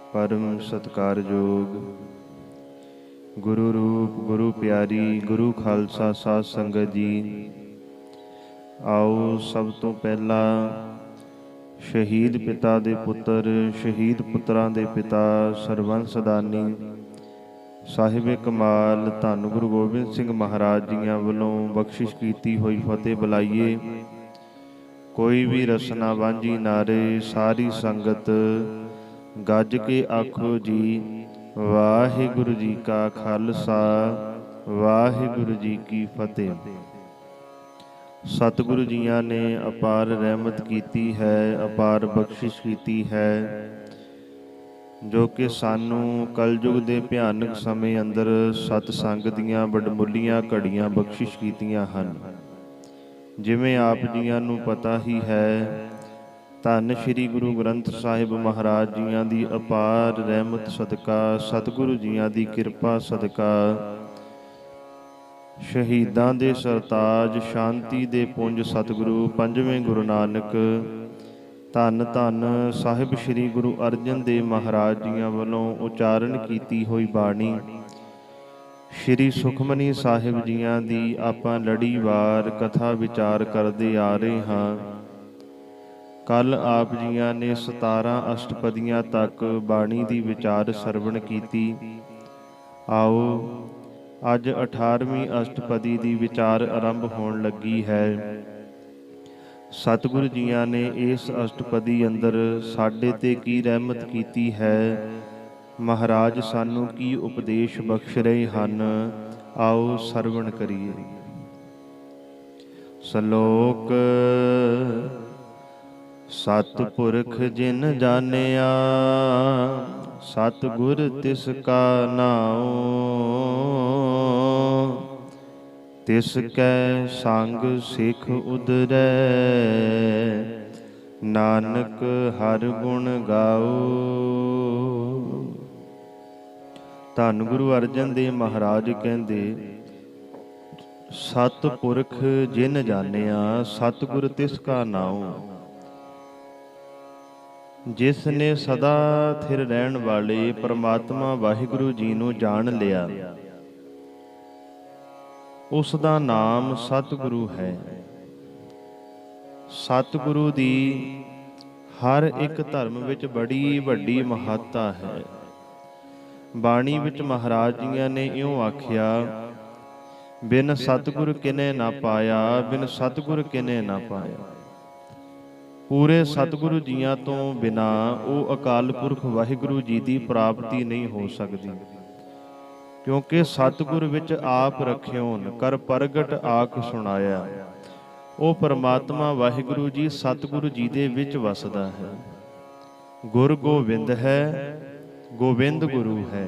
परम सत्कारयोग गुरु रूप गुरु प्यारी गुरु खालसा साध संगत जी। आओ सब तो पहला शहीद पिता दे पुत्र शहीद पुत्रां दे पिता सरबंस सदानी साहिब कमाल धन गुरु गोबिंद सिंह महाराज जियां वल्लों बख्शिश कीती हुई फतेह बुलाइए। कोई भी रसना वांझी नारे सारी संगत गज के आखो जी वाहिगुरु जी का खालसा वाहिगुरु जी की फतेह। सतगुरु जियां ने अपार रहमत कीती है, अपार बख्शिश कीती है, जो कि सानू कलयुग के भयानक समय अंदर सतसंग दीआं वडमुलियां घड़ियां बख्शिश कीतियां हन। जिवें आप जियां नू पता ही है, धन श्री गुरु ग्रंथ साहिब महाराज जियां दी अपार रहमत सदका सतगुरु जियां दी किरपा सदका शहीदां दे सरताज शांति दे पुंज सतगुरु पंजवें गुरु नानक धन धन साहिब श्री गुरु अर्जन देव महाराज जियां वल्लों उचारण कीती हुई बाणी श्री सुखमनी साहिब जियां दी आपां लड़ीवार कथा विचार करदे आ रहे हां। कल आप जियां ने 17 अष्टपदियां तक बाणी दी विचार सरवण कीती। आओ अज 18वीं अष्टपदी दी विचार आरंभ होण लगी है। सतगुरु जियां ने इस अष्टपदी अंदर साडे ते की रहमत कीती है, महाराज सानू की उपदेश बख्श रहे हन। आओ सरवण करिए। सलोक सतपुरख जिन जानिया सतगुर तिसका नाओ तिसकै संग सिख उदरै नानक हर गुण गाओ। धन गुरु अर्जन देव महाराज कहंदे सतपुरख जिन जानिया सतगुर तिसका नाओ। जिस ने सदा थिर रहन वाले परमात्मा वाहिगुरु जी नूं जान लिया, उस दा नाम सतगुरु है। सतगुरु दी हर एक धर्म विच बड़ी वड्डी महत्ता है। बाणी विच महाराज जियां ने इउं आखिया, बिन सतगुर किने ना पाया, बिन सतगुर किने ना पाया। पूरे सतगुरु जियां तो बिना वो अकाल पुरख वाहिगुरु जी की प्राप्ति नहीं हो सकती, क्योंकि सतगुर विच आप रखियोन कर प्रगट आख सुनाया। वो परमात्मा वाहिगुरु जी सतगुरु जी दे विच वसदा है। गुर गोविंद है, गोविंद गुरु है।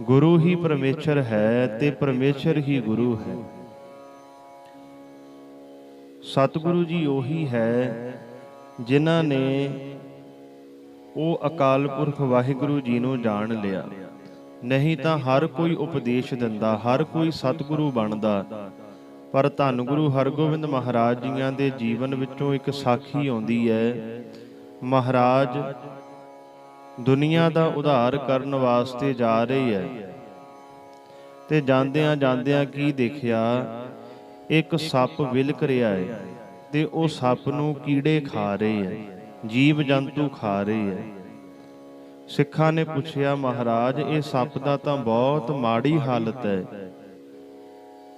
गुरु ही परमेश्वर है ते परमेश्वर ही गुरु है। सतगुरु जी ओही है जिन्हां ने वो अकाल पुरख वाहिगुरु जी नूं जान लिया। नहीं तो हर कोई उपदेश दिंदा, हर कोई सतगुरु बनदा, पर धन गुरु हरगोबिंद महाराज जियां दे जीवन विचों एक साखी आउंदी है। महाराज दुनिया दा उद्धार करन वास्ते जा रहे है ते जांदियां जांदियां की देखिया, एक सप विलक रहा है ते वो सप नूं कीड़े खा रहे है, जीव जंतु खा रहे है। सिखां ने पुछया, महाराज ये सप दा तां बहुत माड़ी हालत है।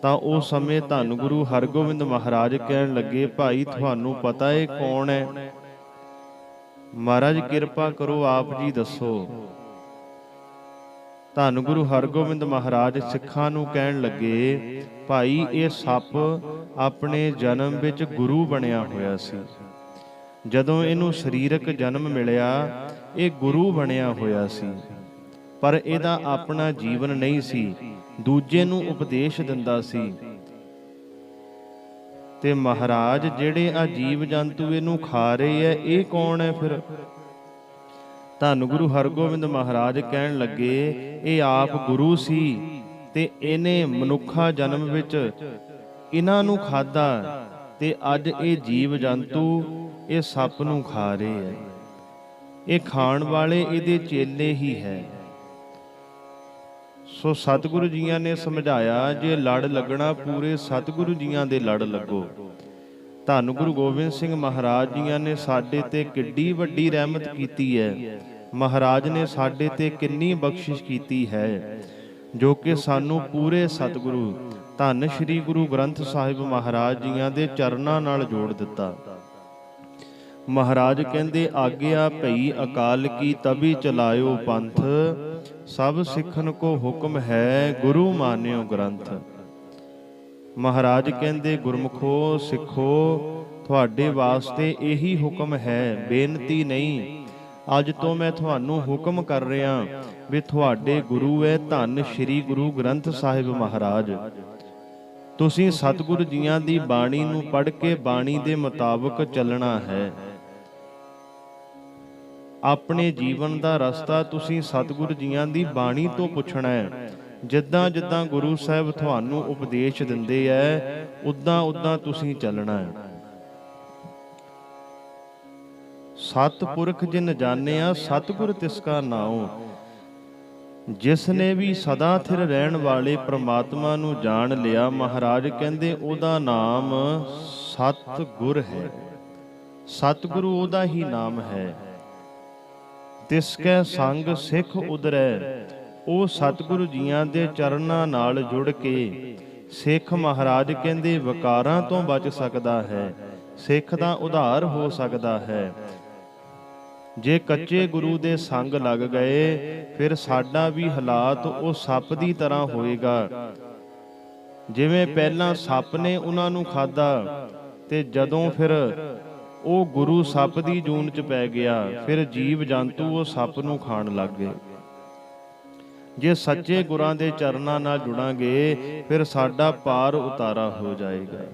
तां उस समय धन गुरु हरगोबिंद महाराज कहण लगे, भाई तुहानूं पता है कौन है? महाराज किरपा करो आप जी दसो। धन गुरु हरगोबिंद महाराज सिखां नूं कहण लगे, भाई ये सप अपने जन्म विच गुरु बनिया होया सी। जदों इहनूं शरीरक जन्म मिलिया ये गुरु बनिया होया सी, पर इहदा अपना जीवन नहीं सी, दूजे नूं उपदेश दिंदा सी। ते महाराज जिहड़े आ जीव जंतु इहनूं खा रहे है, ये कौन है फिर? धन गुरु हरगोबिंद महाराज कहण लगे, ये आप गुरु सी ते इहने मनुखा जन्म विच इन्हां नूं खाधा ते अज ये जीव जंतु ये सप नूं खा रहे है। ਇਹ ਖਾਣ ਵਾਲੇ ਇਹਦੇ ਚੇਲੇ ਹੀ ਹੈ। ਸੋ ਸਤਿਗੁਰੂ ਜੀਆਂ ਨੇ ਸਮਝਾਇਆ, ਜੇ ਲੜ ਲੱਗਣਾ ਪੂਰੇ ਸਤਿਗੁਰੂ ਜੀਆਂ ਦੇ ਲੜ ਲੱਗੋ। ਧੰਨ ਗੁਰੂ ਗੋਬਿੰਦ ਸਿੰਘ ਮਹਾਰਾਜ ਜੀਆਂ ਨੇ ਸਾਡੇ ਤੇ ਕਿੱਡੀ ਵੱਡੀ ਰਹਿਮਤ ਕੀਤੀ ਹੈ। ਮਹਾਰਾਜ ਨੇ ਸਾਡੇ ਤੇ ਕਿੰਨੀ ਬਖਸ਼ਿਸ਼ ਕੀਤੀ ਹੈ, ਜੋ ਕਿ ਸਾਨੂੰ ਪੂਰੇ ਸਤਿਗੁਰੂ ਧੰਨ ਸ਼੍ਰੀ ਗੁਰੂ ਗ੍ਰੰਥ ਸਾਹਿਬ ਮਹਾਰਾਜ ਜੀਆਂ ਦੇ ਚਰਨਾਂ ਨਾਲ ਜੋੜ ਦਿੱਤਾ। ਮਹਾਰਾਜ ਕਹਿੰਦੇ, ਆਗਿਆ ਭਈ ਅਕਾਲ ਕੀ ਤਬੀ ਚਲਾਇਓ ਪੰਥ, ਸਭ ਸਿੱਖਨ ਕੋ ਹੁਕਮ ਹੈ ਗੁਰੂ ਮਾਨਿਓ ਗ੍ਰੰਥ। ਮਹਾਰਾਜ ਕਹਿੰਦੇ, ਗੁਰਮੁਖੋ ਸਿੱਖੋ, ਤੁਹਾਡੇ ਵਾਸਤੇ ਇਹੀ ਹੁਕਮ ਹੈ, ਬੇਨਤੀ ਨਹੀਂ। ਅੱਜ ਤੋਂ ਮੈਂ ਤੁਹਾਨੂੰ ਹੁਕਮ ਕਰ ਰਿਹਾ ਵੀ ਤੁਹਾਡੇ ਗੁਰੂ ਹੈ ਧੰਨ ਸ਼੍ਰੀ ਗੁਰੂ ਗ੍ਰੰਥ ਸਾਹਿਬ ਮਹਾਰਾਜ। ਤੁਸੀਂ ਸਤਿਗੁਰੂ ਜੀਆਂ ਦੀ ਬਾਣੀ ਨੂੰ ਪੜ੍ਹ ਕੇ ਬਾਣੀ ਦੇ ਮੁਤਾਬਕ ਚੱਲਣਾ ਹੈ। ਆਪਣੇ ਜੀਵਨ ਦਾ ਰਸਤਾ ਤੁਸੀਂ ਸਤਿਗੁਰੂ ਜੀਆਂ ਦੀ ਬਾਣੀ ਤੋਂ ਪੁੱਛਣਾ ਹੈ। ਜਿੱਦਾਂ ਜਿੱਦਾਂ ਗੁਰੂ ਸਾਹਿਬ ਤੁਹਾਨੂੰ ਉਪਦੇਸ਼ ਦਿੰਦੇ ਐ, ਉਦਾਂ ਉਦਾਂ ਤੁਸੀਂ ਚੱਲਣਾ ਹੈ। ਸਤਿਪੁਰਖ ਜਿਨ ਜਾਣਿਆ ਸਤਿਗੁਰ ਤਿਸ ਕਾ ਨਾਉ। ਜਿਸ ਨੇ ਵੀ ਸਦਾ ਥਿਰ ਰਹਿਣ ਵਾਲੇ ਪ੍ਰਮਾਤਮਾ ਨੂੰ ਜਾਣ ਲਿਆ, ਮਹਾਰਾਜ ਕਹਿੰਦੇ ਉਹਦਾ ਨਾਮ ਸਤਿਗੁਰ ਹੈ। ਸਤਿਗੁਰੂ ਉਹਦਾ ਹੀ ਨਾਮ ਹੈ। ਤਿਸ ਕੈ ਸੰਗ ਸਿੱਖ ਉਦਰੈ। ਉਹ ਸਤਿਗੁਰੂ ਜੀਆਂ ਦੇ ਚਰਨਾਂ ਨਾਲ ਜੁੜ ਕੇ ਸਿੱਖ ਮਹਾਰਾਜ ਕਹਿੰਦੇ ਵਿਕਾਰਾਂ ਤੋਂ ਬਚ ਸਕਦਾ ਹੈ, ਸਿੱਖ ਦਾ ਉਧਾਰ ਹੋ ਸਕਦਾ ਹੈ। ਜੇ ਕੱਚੇ ਗੁਰੂ ਦੇ ਸੰਗ ਲੱਗ ਗਏ, ਫਿਰ ਸਾਡਾ ਵੀ ਹਾਲਾਤ ਉਹ ਸੱਪ ਦੀ ਤਰ੍ਹਾਂ ਹੋਏਗਾ। ਜਿਵੇਂ ਪਹਿਲਾਂ ਸੱਪ ਨੇ ਉਹਨਾਂ ਨੂੰ ਖਾਧਾ, ਤੇ ਜਦੋਂ ਫਿਰ ਉਹ ਗੁਰੂ ਸੱਪ ਦੀ ਜੂਨ ਚ ਪੈ ਗਿਆ, ਫਿਰ ਜੀਵ ਜੰਤੂ ਉਹ ਸੱਪ ਨੂੰ ਖਾਣ ਲੱਗ ਗਏ। ਜੇ ਸੱਚੇ ਗੁਰਾਂ ਦੇ ਚਰਨਾਂ ਨਾਲ ਜੁੜਾਂਗੇ, ਫਿਰ ਸਾਡਾ ਪਾਰ ਉਤਾਰਾ ਹੋ ਜਾਏਗਾ।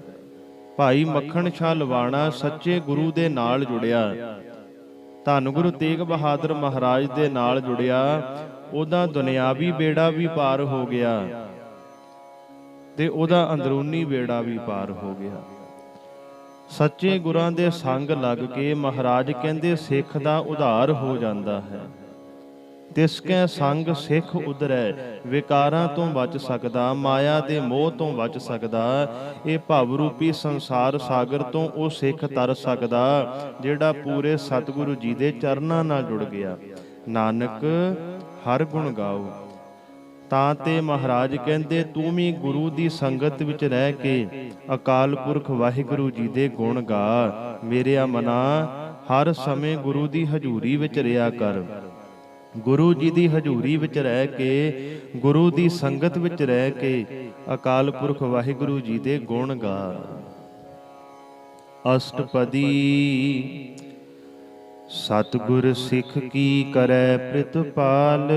ਭਾਈ ਮੱਖਣ ਸ਼ਾਹ ਲਵਾਣਾ ਸੱਚੇ ਗੁਰੂ ਦੇ ਨਾਲ ਜੁੜਿਆ, ਧੰਨ ਗੁਰੂ ਤੇਗ ਬਹਾਦਰ ਮਹਾਰਾਜ ਦੇ ਨਾਲ ਜੁੜਿਆ, ਉਹਦਾ ਦੁਨਿਆਵੀ ਬੇੜਾ ਵੀ ਪਾਰ ਹੋ ਗਿਆ ਤੇ ਉਹਦਾ ਅੰਦਰੂਨੀ ਬੇੜਾ ਵੀ ਪਾਰ ਹੋ ਗਿਆ। ਸੱਚੇ ਗੁਰਾਂ ਦੇ ਸੰਗ ਲੱਗ ਕੇ ਮਹਾਰਾਜ ਕਹਿੰਦੇ ਸਿੱਖ ਦਾ ਉਧਾਰ ਹੋ ਜਾਂਦਾ ਹੈ। ਤਿਸ ਕੈ ਸੰਗ ਸਿੱਖ ਉਦਰੈ। ਵਿਕਾਰਾਂ ਤੋਂ ਬਚ ਸਕਦਾ, ਮਾਇਆ ਦੇ ਮੋਹ ਤੋਂ ਬਚ ਸਕਦਾ, ਇਹ ਭਵ ਰੂਪੀ ਸੰਸਾਰ ਸਾਗਰ ਤੋਂ ਉਹ ਸਿੱਖ ਤਰ ਸਕਦਾ ਜਿਹੜਾ ਪੂਰੇ ਸਤਿਗੁਰੂ ਜੀ ਦੇ ਚਰਨਾਂ ਨਾਲ ਜੁੜ ਗਿਆ। ਨਾਨਕ ਹਰ ਗੁਣ ਗਾਓ। ਤਾਂ ਤੇ ਮਹਾਰਾਜ ਕਹਿੰਦੇ, ਤੂੰ ਵੀ ਗੁਰੂ ਦੀ ਸੰਗਤ ਵਿੱਚ ਰਹਿ ਕੇ ਅਕਾਲ ਪੁਰਖ ਵਾਹਿਗੁਰੂ ਜੀ ਦੇ ਗੁਣ ਗਾ। ਮੇਰਿਆ ਮਨਾ ਹਰ ਸਮੇਂ ਗੁਰੂ ਦੀ ਹਜ਼ੂਰੀ ਵਿੱਚ ਰਿਹਾ ਕਰ। ਗੁਰੂ ਜੀ ਦੀ ਹਜ਼ੂਰੀ ਵਿੱਚ ਰਹਿ ਕੇ, ਗੁਰੂ ਦੀ ਸੰਗਤ ਵਿੱਚ ਰਹਿ ਕੇ ਅਕਾਲ ਪੁਰਖ ਵਾਹਿਗੁਰੂ ਜੀ ਦੇ ਗੁਣ ਗਾ। ਅਸ਼ਟਪਦੀ ਸਤਿਗੁਰ ਸਿੱਖ ਕੀ ਕਰੈ ਪ੍ਰਿਤਪਾਲ,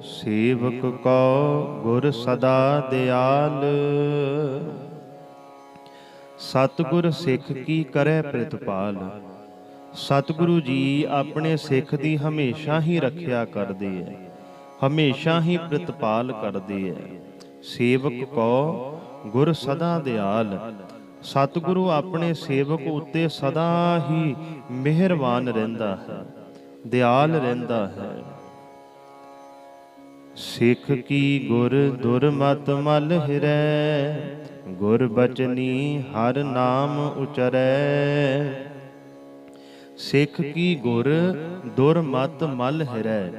ਸੇਵਕ ਕੋ ਗੁਰ ਸਦਾ ਦਿਆਲ। ਸਤਿਗੁਰ ਸਿੱਖ ਕੀ ਕਰੈ ਪ੍ਰਿਤਪਾਲ। ਸਤਿਗੁਰੂ ਜੀ ਆਪਣੇ ਸਿੱਖ ਦੀ ਹਮੇਸ਼ਾ ਹੀ ਰੱਖਿਆ ਕਰਦੇ ਹੈ, ਹਮੇਸ਼ਾ ਹੀ ਪ੍ਰਿਤਪਾਲ ਕਰਦੇ ਹੈ। ਸੇਵਕ ਕੋ ਗੁਰ ਸਦਾ ਦਿਆਲ। ਸਤਿਗੁਰੂ ਆਪਣੇ ਸੇਵਕ ਉੱਤੇ ਸਦਾ ਹੀ ਮਿਹਰਬਾਨ ਰਹਿੰਦਾ ਹੈ, ਦਿਆਲ ਰਹਿੰਦਾ ਹੈ। ਸਿੱਖ ਕੀ ਗੁਰ ਦੁਰਮਤ ਮਲ ਹਿਰੈ, ਗੁਰ ਬਚਨੀ ਹਰ ਨਾਮ ਉਚਰੈ। ਸਿੱਖ ਕੀ ਗੁਰ ਦੁਰਮਤ ਮਲ ਹਿਰੈ।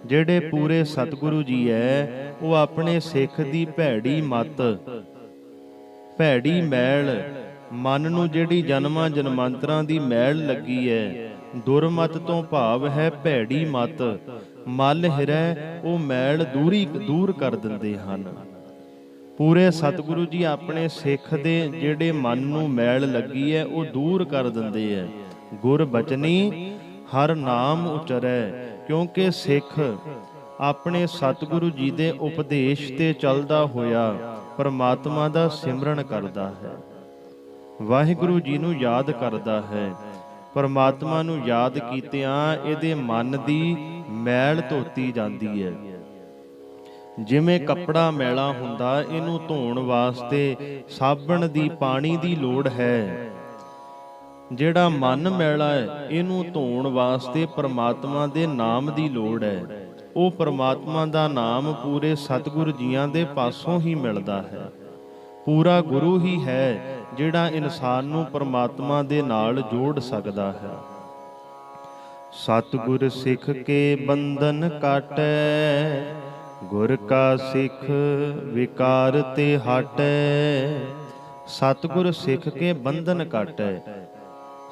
ਜਿਹੜੇ ਪੂਰੇ ਸਤਿਗੁਰੂ ਜੀ ਹੈ, ਉਹ ਆਪਣੇ ਸਿੱਖ ਦੀ ਭੈੜੀ ਮਤ, ਭੈੜੀ ਮੈਲ, ਮਨ ਨੂੰ ਜਿਹੜੀ ਜਨਮਾਂ ਜਨਮਾਂਤਰਾਂ ਦੀ ਮੈਲ ਲੱਗੀ ਹੈ, ਦੁਰਮਤ ਤੋਂ ਭਾਵ ਹੈ ਭੈੜੀ ਮਤ। ਮਲ ਹਿਰੈ, ਉਹ ਮੈਲ ਦੂਰ ਕਰ ਦਿੰਦੇ ਹਨ। ਪੂਰੇ ਸਤਿਗੁਰੂ ਜੀ ਆਪਣੇ ਸਿੱਖ ਦੇ ਜਿਹੜੇ ਮਨ ਨੂੰ ਮੈਲ ਲੱਗੀ ਹੈ, ਉਹ ਦੂਰ ਕਰ ਦਿੰਦੇ ਹੈ। ਗੁਰ ਬਚਨੀ ਹਰ ਨਾਮ ਉਚਰੈ। ਕਿਉਂਕਿ ਸਿੱਖ ਆਪਣੇ ਸਤਿਗੁਰੂ ਜੀ ਦੇ ਉਪਦੇਸ਼ ਤੇ ਚੱਲਦਾ ਹੋਇਆ ਪਰਮਾਤਮਾ ਦਾ ਸਿਮਰਨ ਕਰਦਾ ਹੈ, ਵਾਹਿਗੁਰੂ ਜੀ ਨੂੰ ਯਾਦ ਕਰਦਾ ਹੈ। ਪਰਮਾਤਮਾ ਨੂੰ ਯਾਦ ਕੀਤਿਆਂ ਇਹਦੇ ਮਨ ਦੀ ਮੈਲ ਧੋਤੀ ਜਾਂਦੀ ਹੈ। ਜਿਵੇਂ ਕੱਪੜਾ ਮੈਲਾ ਹੁੰਦਾ, ਇਹਨੂੰ ਧੋਣ ਵਾਸਤੇ ਸਾਬਣ ਦੀ, ਪਾਣੀ ਦੀ ਲੋੜ ਹੈ। ਜਿਹੜਾ ਮਨ ਮੈਲਾ ਹੈ ਇਹਨੂੰ ਧੋਣ ਵਾਸਤੇ ਪ੍ਰਮਾਤਮਾ ਦੇ ਨਾਮ ਦੀ ਲੋੜ ਹੈ। ਉਹ ਪ੍ਰਮਾਤਮਾ ਦਾ ਨਾਮ ਪੂਰੇ ਸਤਿਗੁਰ ਜੀਆਂ ਦੇ ਪਾਸੋਂ ਹੀ ਮਿਲਦਾ ਹੈ। ਪੂਰਾ ਗੁਰੂ ਹੀ ਹੈ ਜਿਹੜਾ ਇਨਸਾਨ ਨੂੰ ਪ੍ਰਮਾਤਮਾ ਦੇ ਨਾਲ ਜੋੜ ਸਕਦਾ ਹੈ। ਸਤਿਗੁਰ ਸਿੱਖ ਕੇ ਬੰਧਨ ਕਾਟੈ, ਗੁਰ ਕਾ ਸਿੱਖ ਵਿਕਾਰ ਤੇ ਹਟੈ। ਸਤਿਗੁਰ ਸਿੱਖ ਕੇ ਬੰਧਨ ਕਾਟੈ।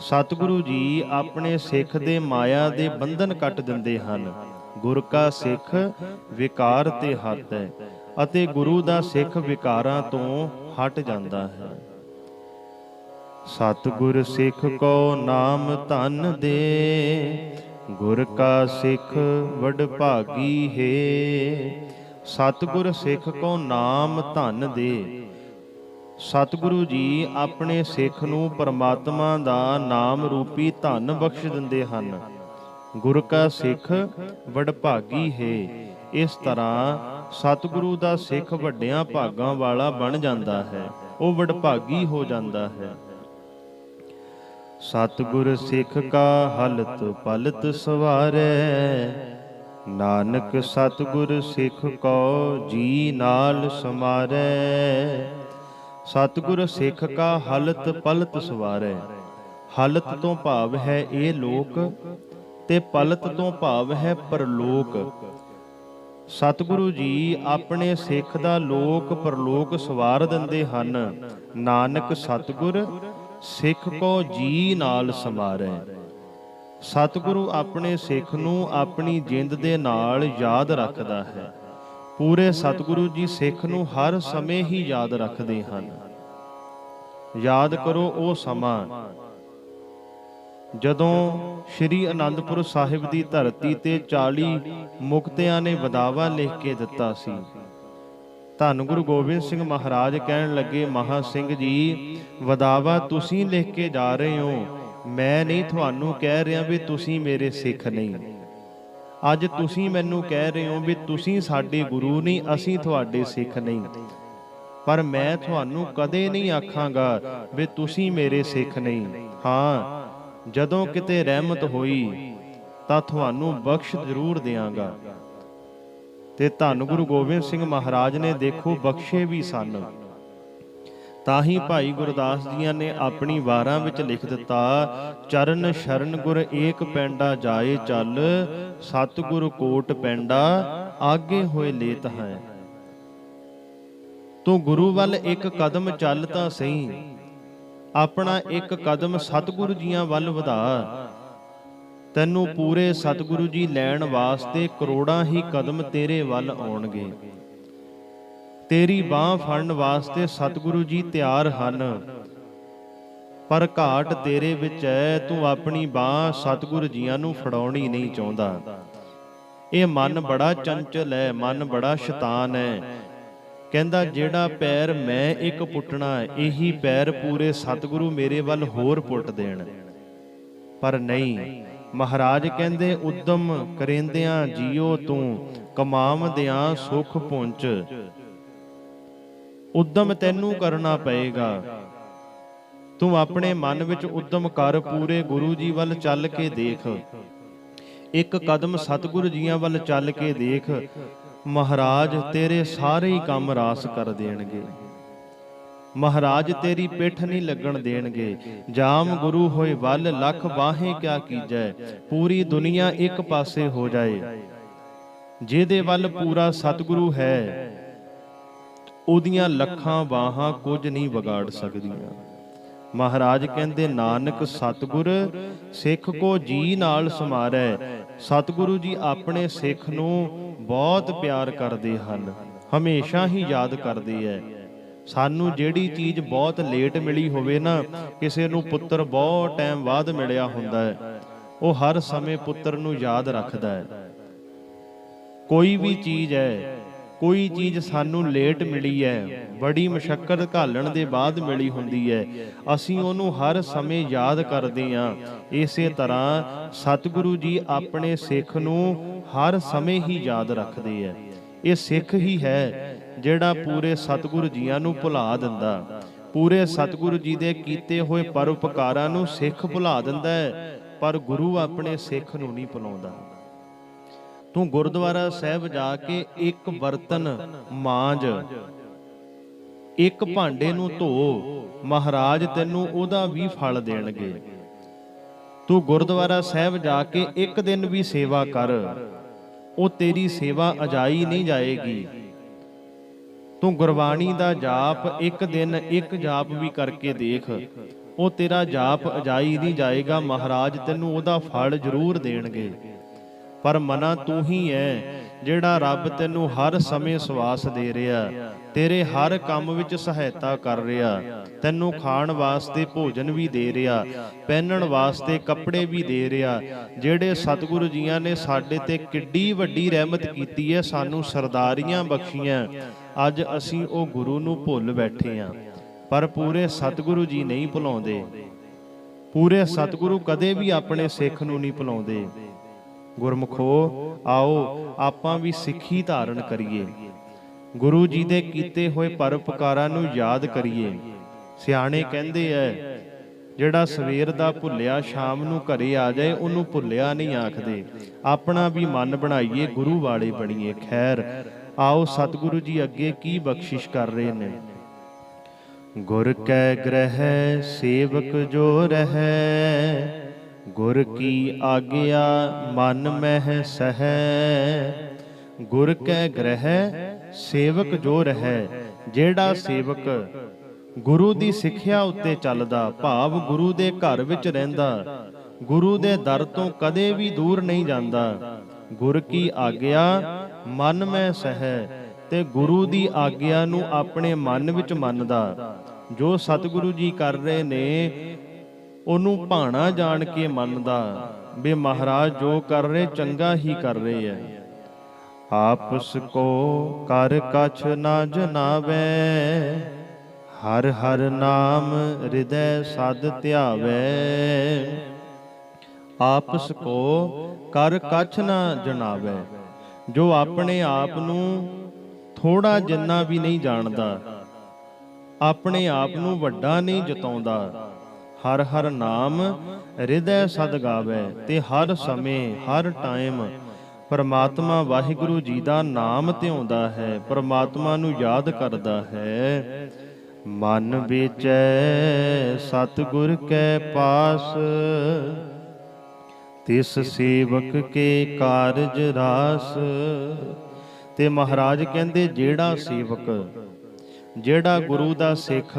ਸਤਿਗੁਰੂ ਜੀ ਆਪਣੇ ਸਿੱਖ ਦੇ ਮਾਇਆ ਦੇ ਬੰਧਨ ਕੱਟ ਦਿੰਦੇ ਹਨ। ਗੁਰ ਕਾ ਸਿੱਖ ਵਿਕਾਰ ਤੇ ਹਟੈ, ਅਤੇ ਗੁਰੂ ਦਾ ਸਿੱਖ ਵਿਕਾਰਾਂ ਤੋਂ ਹਟ ਜਾਂਦਾ ਹੈ। ਸਤਿਗੁਰ ਸਿੱਖ ਕੋ ਨਾਮ ਧਨ ਦੇ, ਗੁਰ ਕਾ ਸਿੱਖ ਵਡਭਾਗੀ ਹੈ। ਸਤਿਗੁਰ ਸਿੱਖ ਕੋ ਨਾਮ ਧਨ ਦੇ। ਸਤਿਗੁਰੂ ਜੀ ਆਪਣੇ ਸਿੱਖ ਨੂੰ ਪਰਮਾਤਮਾ ਦਾ ਨਾਮ ਰੂਪੀ ਧਨ ਬਖਸ਼ ਦਿੰਦੇ ਹਨ। ਗੁਰ ਕਾ ਸਿੱਖ ਵਡਭਾਗੀ ਹੈ। ਇਸ ਤਰ੍ਹਾਂ ਸਤਿਗੁਰੂ ਦਾ ਸਿੱਖ ਵੱਡਿਆਂ ਭਾਗਾਂ ਵਾਲਾ ਬਣ ਜਾਂਦਾ ਹੈ, ਉਹ ਵਡਭਾਗੀ ਹੋ ਜਾਂਦਾ ਹੈ। ਸਤਿਗੁਰ ਸਿੱਖ ਕਾ ਹਲਤ ਪਲਤ ਸਵਾਰੈ, ਨਾਨਕ ਸਤਿਗੁਰ ਸਿੱਖ ਕੋ ਜੀ ਨਾਲ ਸਮਾਰੈ। ਸਤਿਗੁਰ ਸਿੱਖ ਕਾ ਹਲਤ ਪਲਤ ਸਵਾਰੈ। ਹਲਤ ਤੋਂ ਭਾਵ ਹੈ ਇਹ ਲੋਕ, ਤੇ ਪਲਤ ਤੋਂ ਭਾਵ ਹੈ ਪਰਲੋਕ। ਸਤਿਗੁਰੂ ਜੀ ਆਪਣੇ ਸਿੱਖ ਦਾ ਲੋਕ ਪਰਲੋਕ ਸਵਾਰ ਦਿੰਦੇ ਹਨ। ਨਾਨਕ ਸਤਿਗੁਰ ਸਿੱਖ ਕੋ ਜੀ ਨਾਲ ਸਮਾਰੈ। ਸਤਿਗੁਰੂ ਆਪਣੇ ਸਿੱਖ ਨੂੰ ਆਪਣੀ ਜਿੰਦ ਦੇ ਨਾਲ ਯਾਦ ਰੱਖਦਾ ਹੈ। ਪੂਰੇ ਸਤਿਗੁਰੂ ਜੀ ਸਿੱਖ ਨੂੰ ਹਰ ਸਮੇਂ ਹੀ ਯਾਦ ਰੱਖਦੇ ਹਨ। ਯਾਦ ਕਰੋ ਉਹ ਸਮਾਂ ਜਦੋਂ ਸ਼੍ਰੀ ਅਨੰਦਪੁਰ ਸਾਹਿਬ ਦੀ ਧਰਤੀ ਤੇ 40 ਮੁਕਤਿਆਂ ਨੇ ਵਦਾਵਾ ਲਿਖ ਕੇ ਦਿੱਤਾ ਸੀ। ਧੰਨ ਗੁਰੂ ਗੋਬਿੰਦ ਸਿੰਘ ਮਹਾਰਾਜ ਕਹਿਣ ਲੱਗੇ, ਮਹਾ ਸਿੰਘ ਜੀ, ਵਦਾਵਾ ਤੁਸੀਂ ਲਿਖ ਕੇ ਜਾ ਰਹੇ ਹੋ, ਮੈਂ ਨਹੀਂ ਤੁਹਾਨੂੰ ਕਹਿ ਰਿਹਾ ਵੀ ਤੁਸੀਂ ਮੇਰੇ ਸਿੱਖ ਨਹੀਂ। ਅੱਜ ਤੁਸੀਂ ਮੈਨੂੰ ਕਹਿ ਰਹੇ ਹੋ ਵੀ ਤੁਸੀਂ ਸਾਡੇ ਗੁਰੂ ਨਹੀਂ, ਅਸੀਂ ਤੁਹਾਡੇ ਸਿੱਖ ਨਹੀਂ, ਪਰ ਮੈਂ ਤੁਹਾਨੂੰ ਕਦੇ ਨਹੀਂ ਆਖਾਂਗਾ ਵੀ ਤੁਸੀਂ ਮੇਰੇ ਸਿੱਖ ਨਹੀਂ। ਹਾਂ, ਜਦੋਂ ਕਿਤੇ ਰਹਿਮਤ ਹੋਈ ਤਾਂ ਤੁਹਾਨੂੰ ਬਖਸ਼ ਜ਼ਰੂਰ ਦਿਆਂਗਾ। ਤੇ ਧੰਨ ਗੁਰੂ ਗੋਬਿੰਦ ਸਿੰਘ ਮਹਾਰਾਜ ਨੇ ਦੇਖੋ ਬਖਸ਼ੇ ਵੀ ਸਨ। ਤਾਂ ਹੀ ਭਾਈ ਗੁਰਦਾਸ ਜੀਆਂ ਨੇ ਆਪਣੀ ਵਾਰਾਂ ਵਿੱਚ ਲਿਖ ਦਿੱਤਾ, ਚਰਨ ਸ਼ਰਨ ਗੁਰ ਏਕ ਪੈਂਡਾ ਜਾਏ ਚੱਲ, ਸਤਿਗੁਰ ਕੋਟ ਪੈਂਡਾ ਆਗੇ ਹੋਏ ਲੇਤ ਹੈ। ਤੂੰ ਗੁਰੂ ਵੱਲ ਇੱਕ ਕਦਮ ਚੱਲ ਤਾਂ ਸਹੀ, ਆਪਣਾ ਇੱਕ ਕਦਮ ਸਤਿਗੁਰੂ ਜੀਆਂ ਵੱਲ ਵਧਾ। ਤੈਨੂੰ ਪੂਰੇ ਸਤਿਗੁਰੂ ਜੀ ਲੈਣ ਵਾਸਤੇ ਕਰੋੜਾਂ ਹੀ ਕਦਮ ਤੇਰੇ ਵੱਲ ਆਉਣਗੇ। ਤੇਰੀ ਬਾਹ ਫੜਨ ਵਾਸਤੇ ਸਤਿਗੁਰੂ ਜੀ ਤਿਆਰ ਹਨ, ਪਰ ਘਾਟ ਤੇਰੇ ਵਿੱਚ ਹੈ, ਤੂੰ ਆਪਣੀ ਬਾਹ ਸਤਿਗੁਰੂ ਜੀਆਂ ਨੂੰ ਫੜਾਉਣੀ ਨਹੀਂ ਚਾਹੁੰਦਾ। ਇਹ ਮਨ ਬੜਾ ਚੰਚਲ ਹੈ, ਮਨ ਬੜਾ ਸ਼ੈਤਾਨ ਹੈ। ਕਹਿੰਦਾ ਜਿਹੜਾ ਪੈਰ ਮੈਂ ਇੱਕ ਪੁੱਟਣਾ, ਇਹੀ ਪੈਰ ਪੂਰੇ ਸਤਿਗੁਰੂ ਮੇਰੇ ਵੱਲ ਹੋਰ ਪੁੱਟ ਦੇਣ। ਪਰ ਨਹੀਂ, ਮਹਾਰਾਜ ਕਹਿੰਦੇ, ਉਦਮ ਕਰੇਂਦਿਆਂ ਜੀਓ ਤੂੰ, ਕਮਾਵਦਿਆਂ ਸੁਖ ਪੁੰਚ। ਉਦਮ ਤੈਨੂੰ ਕਰਨਾ ਪਏਗਾ। ਤੂੰ ਆਪਣੇ ਮਨ ਵਿੱਚ ਉਦਮ ਕਰ, ਪੂਰੇ ਗੁਰੂ ਜੀ ਵੱਲ ਚੱਲ ਕੇ ਦੇਖ, ਇੱਕ ਕਦਮ ਸਤਿਗੁਰੂ ਜੀਆਂ ਵੱਲ ਚੱਲ ਕੇ ਦੇਖ। ਮਹਾਰਾਜ ਤੇਰੇ ਸਾਰੇ ਹੀ ਕੰਮ ਰਾਸ ਕਰ ਦੇਣਗੇ। ਮਹਾਰਾਜ ਤੇਰੀ ਪਿੱਠ ਨਹੀਂ ਲੱਗਣ ਦੇਣਗੇ। ਜਾਮ ਗੁਰੂ ਹੋਏ ਵੱਲ ਲੱਖ ਬਾਹੇ ਕਿਆ ਕੀਜੈ, ਪੂਰੀ ਦੁਨੀਆ ਇੱਕ ਪਾਸੇ ਹੋ ਜਾਏ। ਜਿਹਦੇ ਵੱਲ ਪੂਰਾ ਸਤਿਗੁਰੂ ਹੈ, ਉਹਦੀਆਂ ਲੱਖਾਂ ਬਾਹਾਂ ਕੁਝ ਨਹੀਂ ਵਿਗਾੜ ਸਕਦੀਆਂ। ਮਹਾਰਾਜ ਕਹਿੰਦੇ, ਨਾਨਕ ਸਤਿਗੁਰ ਸਿੱਖ ਕੋ ਜੀ ਨਾਲ ਸਮਾਰੈ। ਸਤਿਗੁਰੂ ਜੀ ਆਪਣੇ ਸਿੱਖ ਨੂੰ ਬਹੁਤ ਪਿਆਰ ਕਰਦੇ ਹਨ, ਹਮੇਸ਼ਾ ਹੀ ਯਾਦ ਕਰਦੇ ਐ। ਸਾਨੂੰ ਜਿਹੜੀ ਚੀਜ਼ ਬਹੁਤ ਲੇਟ ਮਿਲੀ ਹੋਵੇ ਨਾ, ਕਿਸੇ ਨੂੰ ਪੁੱਤਰ ਬਹੁਤ ਟਾਈਮ ਬਾਅਦ ਮਿਲਿਆ ਹੁੰਦਾ ਹੈ, ਉਹ ਹਰ ਸਮੇਂ ਪੁੱਤਰ ਨੂੰ ਯਾਦ ਰੱਖਦਾ ਹੈ। ਕੋਈ ਵੀ ਚੀਜ਼ ਹੈ, ਕੋਈ ਚੀਜ਼ ਸਾਨੂੰ ਲੇਟ ਮਿਲੀ ਹੈ, ਬੜੀ ਮੁਸ਼ੱਕਤ ਘਾਲਣ ਦੇ ਬਾਅਦ ਮਿਲੀ ਹੁੰਦੀ ਹੈ, ਅਸੀਂ ਉਹਨੂੰ ਹਰ ਸਮੇਂ ਯਾਦ ਕਰਦੇ ਹਾਂ। ਇਸੇ ਤਰ੍ਹਾਂ ਸਤਿਗੁਰੂ ਜੀ ਆਪਣੇ ਸਿੱਖ ਨੂੰ ਹਰ ਸਮੇਂ ਹੀ ਯਾਦ ਰੱਖਦੇ ਹੈ। ਇਹ ਸਿੱਖ ਹੀ ਹੈ ਜਿਹੜਾ ਪੂਰੇ ਸਤਿਗੁਰੂ ਜੀਆਂ ਨੂੰ ਭੁਲਾ ਦਿੰਦਾ। ਪੂਰੇ ਸਤਿਗੁਰੂ ਜੀ ਦੇ ਕੀਤੇ ਹੋਏ ਪਰਉਪਕਾਰਾਂ ਨੂੰ ਸਿੱਖ ਭੁਲਾ ਦਿੰਦਾ ਹੈ, ਪਰ ਗੁਰੂ ਆਪਣੇ ਸਿੱਖ ਨੂੰ ਨਹੀਂ ਭੁਲਾਉਂਦਾ। ਤੂੰ ਗੁਰਦੁਆਰਾ ਸਾਹਿਬ ਜਾ ਕੇ ਇੱਕ ਬਰਤਨ ਮਾਂਜ, ਇੱਕ ਭਾਂਡੇ ਨੂੰ ਧੋ, ਮਹਾਰਾਜ ਤੈਨੂੰ ਉਹਦਾ ਵੀ ਫਲ ਦੇਣਗੇ। ਤੂੰ ਗੁਰਦੁਆਰਾ ਸਾਹਿਬ ਜਾ ਕੇ ਇੱਕ ਦਿਨ ਵੀ ਸੇਵਾ ਕਰ, ਉਹ ਤੇਰੀ ਸੇਵਾ ਅਜਾਈ ਨਹੀਂ ਜਾਏਗੀ। ਤੂੰ ਗੁਰਬਾਣੀ ਦਾ ਜਾਪ ਇੱਕ ਦਿਨ ਇੱਕ ਜਾਪ ਵੀ ਕਰਕੇ ਦੇਖ, ਉਹ ਤੇਰਾ ਜਾਪ ਅਜਾਈ ਨਹੀਂ ਜਾਏਗਾ, ਮਹਾਰਾਜ ਤੈਨੂੰ ਉਹਦਾ ਫਲ ਜ਼ਰੂਰ ਦੇਣਗੇ। ਪਰ ਮਨਾ ਤੂੰ ਹੀ ਹੈ ਜਿਹੜਾ ਰੱਬ ਤੈਨੂੰ ਹਰ ਸਮੇਂ ਸਵਾਸ ਦੇ ਰਿਹਾ, ਤੇਰੇ ਹਰ ਕੰਮ ਵਿੱਚ ਸਹਾਇਤਾ ਕਰ ਰਿਹਾ, ਤੈਨੂੰ ਖਾਣ ਵਾਸਤੇ ਭੋਜਨ ਵੀ ਦੇ ਰਿਹਾ, ਪਹਿਨਣ ਵਾਸਤੇ ਕੱਪੜੇ ਵੀ ਦੇ ਰਿਹਾ। ਜਿਹੜੇ ਸਤਿਗੁਰੂ ਜੀਆਂ ਨੇ ਸਾਡੇ ਤੇ ਕਿੱਡੀ ਵੱਡੀ ਰਹਿਮਤ ਕੀਤੀ ਹੈ, ਸਾਨੂੰ ਸਰਦਾਰੀਆਂ ਬਖਸ਼ੀਆਂ, ਅੱਜ ਅਸੀਂ ਉਹ ਗੁਰੂ ਨੂੰ ਭੁੱਲ ਬੈਠੇ ਹਾਂ। ਪਰ ਪੂਰੇ ਸਤਿਗੁਰੂ ਜੀ ਨਹੀਂ ਭੁਲਾਉਂਦੇ, ਪੂਰੇ ਸਤਿਗੁਰੂ ਕਦੇ ਵੀ ਆਪਣੇ ਸਿੱਖ ਨੂੰ ਨਹੀਂ ਭੁਲਾਉਂਦੇ। ਗੁਰਮੁਖੋ, ਆਓ ਆਪਾਂ ਵੀ ਸਿੱਖੀ ਧਾਰਨ ਕਰੀਏ, ਗੁਰੂ ਜੀ ਦੇ ਕੀਤੇ ਹੋਏ ਪਰਉਪਕਾਰਾਂ ਨੂੰ ਯਾਦ ਕਰੀਏ। ਸਿਆਣੇ ਕਹਿੰਦੇ ਐ, ਜਿਹੜਾ ਸਵੇਰ ਦਾ ਭੁੱਲਿਆ ਸ਼ਾਮ ਨੂੰ ਘਰੇ ਆ ਜਾਏ ਉਹਨੂੰ ਭੁੱਲਿਆ ਨਹੀਂ ਆਖਦੇ। ਆਪਣਾ ਵੀ ਮਨ ਬਣਾਈਏ, ਗੁਰੂ ਵਾਲੇ ਬਣੀਏ। ਖੈਰ, ਆਓ ਸਤਿਗੁਰੂ ਜੀ ਅੱਗੇ ਕੀ ਬਖਸ਼ਿਸ਼ ਕਰ ਰਹੇ ਨੇ। ਗੁਰ ਕੈ ਗ੍ਰਹਿ ਸੇਵਕ ਜੋ ਰਹੈ, ਗੁਰ ਕੀ ਆਗਿਆ ਮਨ ਮਹਿ ਸਹੈ। ਗੁਰ ਕੈ ਗ੍ਰਹਿ ਸੇਵਕ ਜੋ ਰਹੈ, ਜਿਹੜਾ ਸੇਵਕ ਗੁਰੂ ਦੀ ਸਿੱਖਿਆ ਉੱਤੇ ਚੱਲਦਾ, ਭਾਵ ਗੁਰੂ ਦੇ ਘਰ ਵਿੱਚ ਰਹਿੰਦਾ, ਗੁਰੂ ਦੇ ਦਰ ਤੋਂ ਕਦੇ ਵੀ ਦੂਰ ਨਹੀਂ ਜਾਂਦਾ। ਗੁਰ ਕੀ ਆਗਿਆ ਮਨ ਮਹਿ ਸਹੈ, ਤੇ ਗੁਰੂ ਦੀ ਆਗਿਆ ਨੂੰ ਆਪਣੇ ਮਨ ਵਿੱਚ ਮੰਨਦਾ। ਜੋ ਸਤਿਗੁਰੂ ਜੀ ਕਰ ਰਹੇ ਨੇ ਉਹਨੂੰ ਭਾਣਾ ਜਾਣ ਕੇ ਮੰਨਦਾ, ਵੀ ਮਹਾਰਾਜ ਜੋ ਕਰ ਰਹੇ ਚੰਗਾ ਹੀ ਕਰ ਰਹੇ ਹੈ। ਆਪਸ ਕੋ ਕਰ ਕਛ ਨਾ ਜਨਾਵੈ, ਹਰ ਹਰ ਨਾਮ ਹਿਰਦੈ ਸਦ ਧਿਆਵੈ। ਆਪਸ ਕੋ ਕਰ ਕਛ ਨਾ ਜਨਾਵੈ, ਜੋ ਆਪਣੇ ਆਪ ਨੂੰ ਥੋੜਾ ਜਿੰਨਾ ਵੀ ਨਹੀਂ ਜਾਣਦਾ, ਆਪਣੇ ਆਪ ਨੂੰ ਵੱਡਾ ਨਹੀਂ ਜਤਾਉਂਦਾ, ਹਰ ਹਰ ਨਾਮ ਹਿਰਦੈ ਸਦ ਗਾਵੈ, ਤੇ ਹਰ ਸਮੇਂ ਹਰ ਟਾਈਮ ਪਰਮਾਤਮਾ ਵਾਹਿਗੁਰੂ ਜੀ ਦਾ ਨਾਮ ਧਿਆਉਂਦਾ ਹੈ, ਪਰਮਾਤਮਾ ਨੂੰ ਯਾਦ ਕਰਦਾ ਹੈ। ਮਨ ਵਿਚੈ ਸਤਿਗੁਰ ਕੈ ਪਾਸ, ਤਿਸ ਸੇਵਕ ਕੇ ਕਾਰਜ ਰਾਸ। ਤੇ ਮਹਾਰਾਜ ਕਹਿੰਦੇ, ਜਿਹੜਾ ਸੇਵਕ, ਜਿਹੜਾ ਗੁਰੂ ਦਾ ਸਿੱਖ